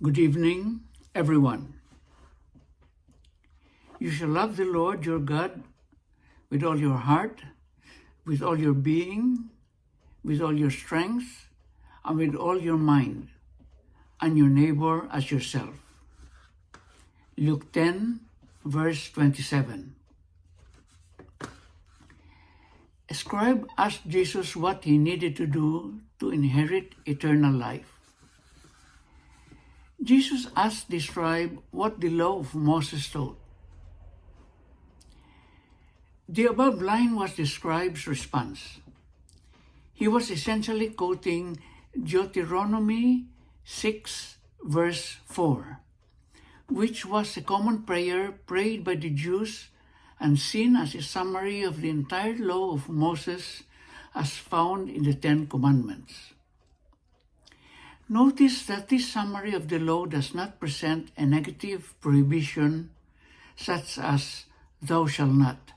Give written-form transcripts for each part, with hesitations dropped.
Good evening, everyone. You shall love the Lord your God with all your heart, with all your being, with all your strength, and with all your mind, and your neighbor as yourself. Luke 10, verse 27. A scribe asked Jesus what he needed to do to inherit eternal life. Jesus asked the scribe what the law of Moses taught. The above line was the scribe's response. He was essentially quoting Deuteronomy 6, verse 4, which was a common prayer prayed by the Jews and seen as a summary of the entire law of Moses as found in the Ten Commandments. Notice that this summary of the law does not present a negative prohibition such as "thou shalt not."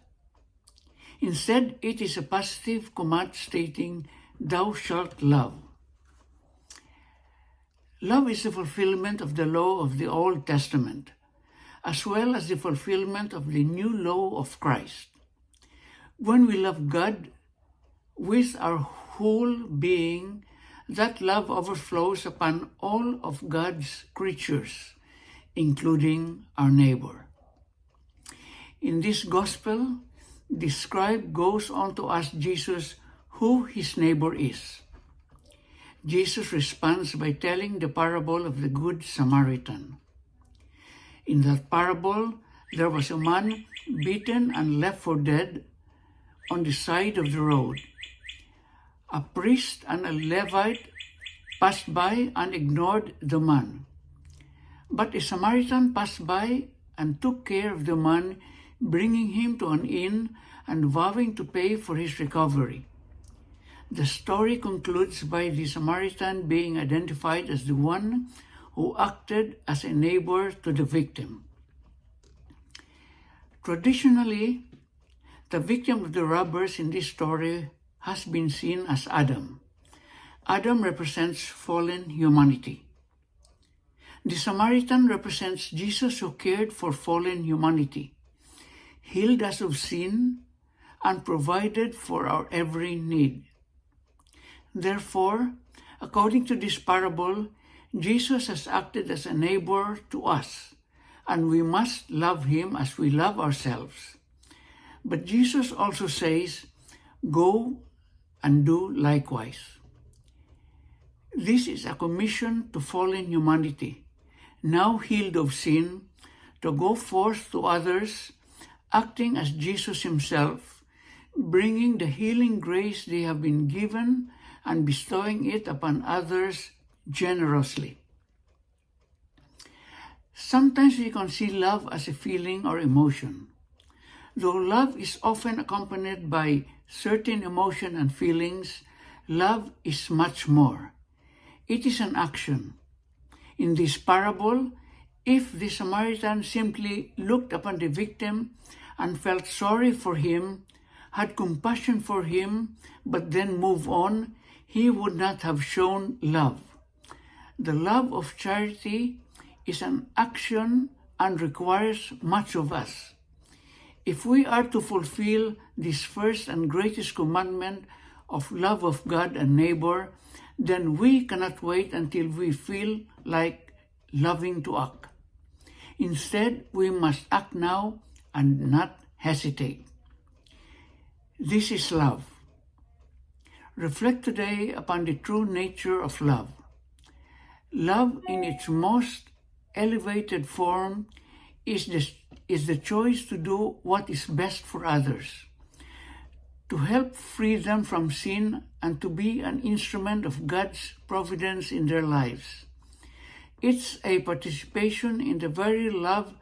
Instead, it is a positive command stating, "thou shalt love." Love is the fulfillment of the law of the Old Testament, as well as the fulfillment of the new law of Christ. When we love God with our whole being, that love overflows upon all of God's creatures, including our neighbor. In this gospel, the scribe goes on to ask Jesus who his neighbor is. Jesus responds by telling the parable of the Good Samaritan. In that parable, there was a man beaten and left for dead on the side of the road. A priest and a Levite passed by and ignored the man. But a Samaritan passed by and took care of the man, bringing him to an inn and vowing to pay for his recovery. The story concludes by the Samaritan being identified as the one who acted as a neighbor to the victim. Traditionally, the victim of the robbers in this story has been seen as Adam. Adam represents fallen humanity. The Samaritan represents Jesus, who cared for fallen humanity, healed us of sin, and provided for our every need. Therefore, according to this parable, Jesus has acted as a neighbor to us, and we must love him as we love ourselves. But Jesus also says, "Go and do likewise." This is a commission to fallen humanity, now healed of sin, to go forth to others, acting as Jesus himself, bringing the healing grace they have been given and bestowing it upon others generously. Sometimes we can see love as a feeling or emotion. Though love is often accompanied by certain emotion and feelings, love is much more. It is an action. In this parable, if the Samaritan simply looked upon the victim and felt sorry for him, had compassion for him, but then moved on, he would not have shown love. The love of charity is an action and requires much of us. If we are to fulfill this first and greatest commandment of love of God and neighbor, then we cannot wait until we feel like loving to act. Instead, we must act now and not hesitate. This is love. Reflect today upon the true nature of love. Love in its most elevated form is the choice to do what is best for others, to help free them from sin, and to be an instrument of God's providence in their lives. It's a participation in the very love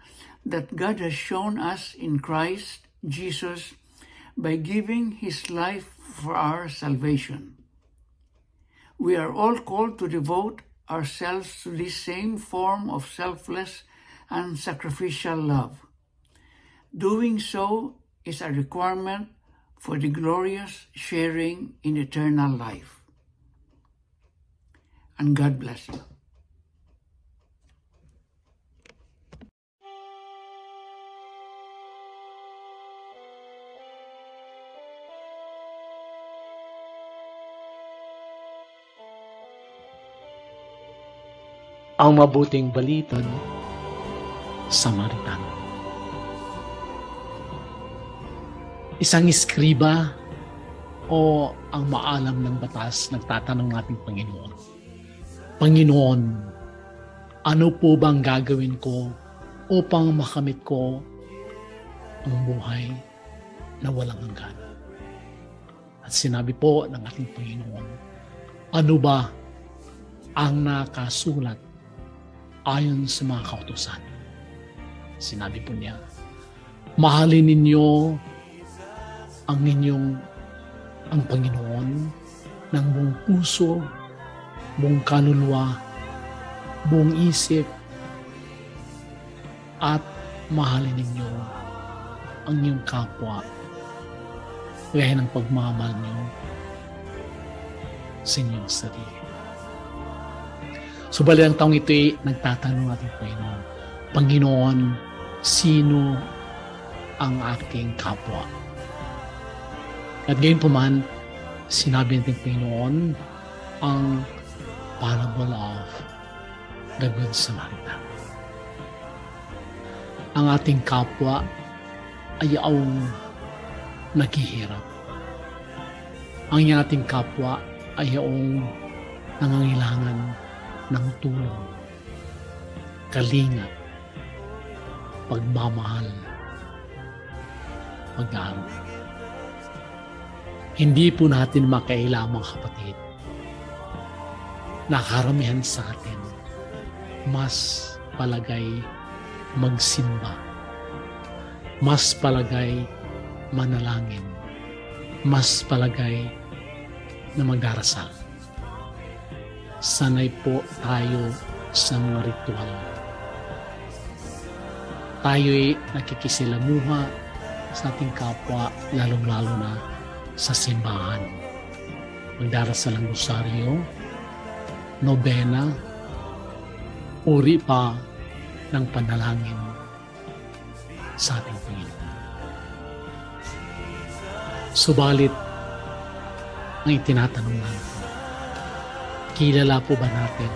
that God has shown us in Christ Jesus by giving his life for our salvation. We are all called to devote ourselves to this same form of selfless and sacrificial love. Doing so is a requirement for the glorious sharing in eternal life. And God bless you. ang mabuting balitan Samaritan. Isang iskriba o ang maalam ng batas nagtatanong nating Panginoon, Panginoon, ano po bang gagawin ko upang makamit ko ang buhay na walang hanggan? At sinabi po ng ating Panginoon, ano ba ang nakasulat ayon sa mga kautusan? Sinabi po niya, mahalin ninyo ang Panginoon ng buong puso, buong kaluluwa, buong isip, at mahalin ninyo ang inyong kapwa gaya ng pagmamahal niyo sa inyong sarili. Subalit ang taong ito'y nagtatanong natin Panginoon, Panginoon, sino ang aking kapwa? At gayon po man, sinabi natin Panginoon ang parable of the Good Samaritan. Ang ating kapwa ay ang naghihirap. Ang ating kapwa ay ang nangangailangan ng tulong, kalinga, pagmamahal, pag-aaral. Hindi po natin makailamang kapatid na karamihan sa atin mas palagay magsimba, mas palagay manalangin, mas palagay na magdarasal. Sanay po tayo sa mga ritual. Tayo'y nakikisilamuha sa ating kapwa, lalong-lalo na sa simbahan. Magdarasal ng rosaryo, nobena, uri pa ng panalangin sa ating Panginoon. Subalit, ang itinatanong natin, kilala po ba natin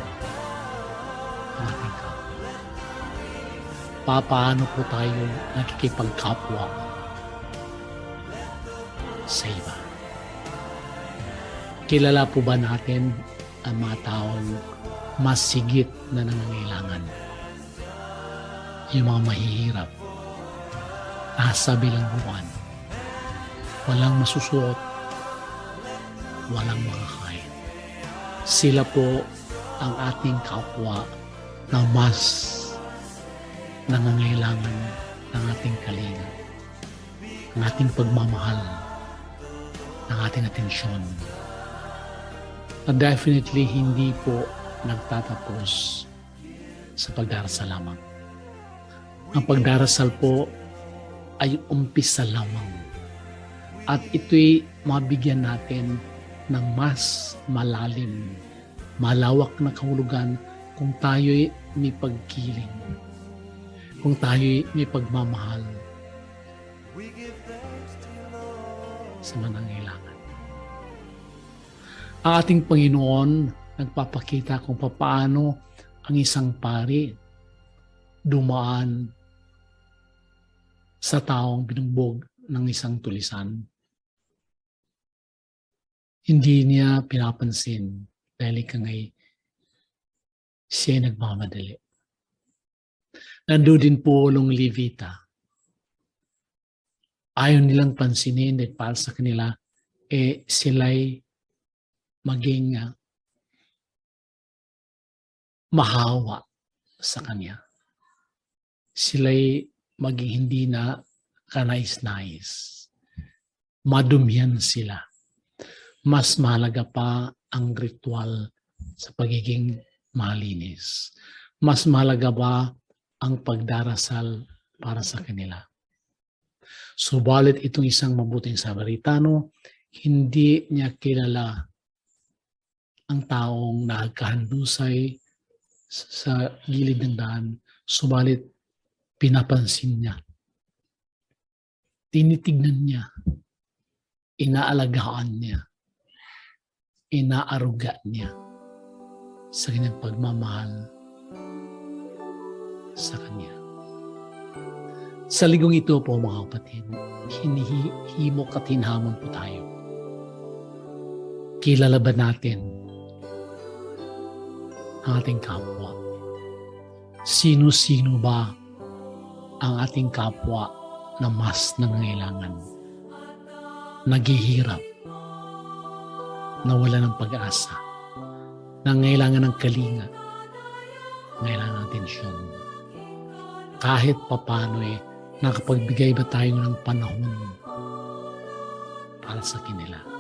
ang ating kapwa? Paano po tayo nakikipagkapwa sa iba? Kilala po ba natin ang mga taong mas sigit na nangangailangan? Yung mga mahihirap, nasa bilangguan, walang masusuot, walang makakain. Sila po ang ating kapwa na mas nangangailangan ng ating kalinga, ng ating pagmamahal, ng ating atensyon. At definitely hindi po nagtatapos sa pagdarasal lamang. Ang pagdarasal po ay umpisa lamang. At ito'y mabigyan natin ng mas malalim, malawak na kahulugan kung tayo'y may pagkiling, kung tayo'y may pagmamahal sa manangailangan. Ang ating Panginoon nagpapakita kung paano ang isang pari dumaan sa taong binugbog ng isang tulisan. Hindi niya pinapansin dahil ikangay siya nagmamadali. Nandun din po ulong Levita. Ayaw nilang pansinin dahil para sa kanila, sila'y maging mahawa sa kanya. Sila'y maging hindi na kanais-nais. Madumihan sila. Mas mahalaga pa ang ritual sa pagiging malinis. Mas mahalaga ba ang pagdarasal para sa kanila? Subalit itong isang mabuting Samaritano, hindi niya kilala ang taong nagkahandusay sa gilid ng daan, subalit pinapansin niya. Tinitignan niya. Inaalagaan niya. Inaaruga niya sa kanyang pagmamahal sa Kanya. Sa ligong ito po mga kapatid, hinihimok at hinhamon po tayo. Kilala ba natin ang ating kapwa? Sino-sino ba ang ating kapwa na mas nangangailangan? Naghihirap, nawala ng pag-asa, nangangailangan ng kalinga, nangangailangan ng atensyon. Kahit papano nakapagbigay ba tayo ng panahon para sa kanila?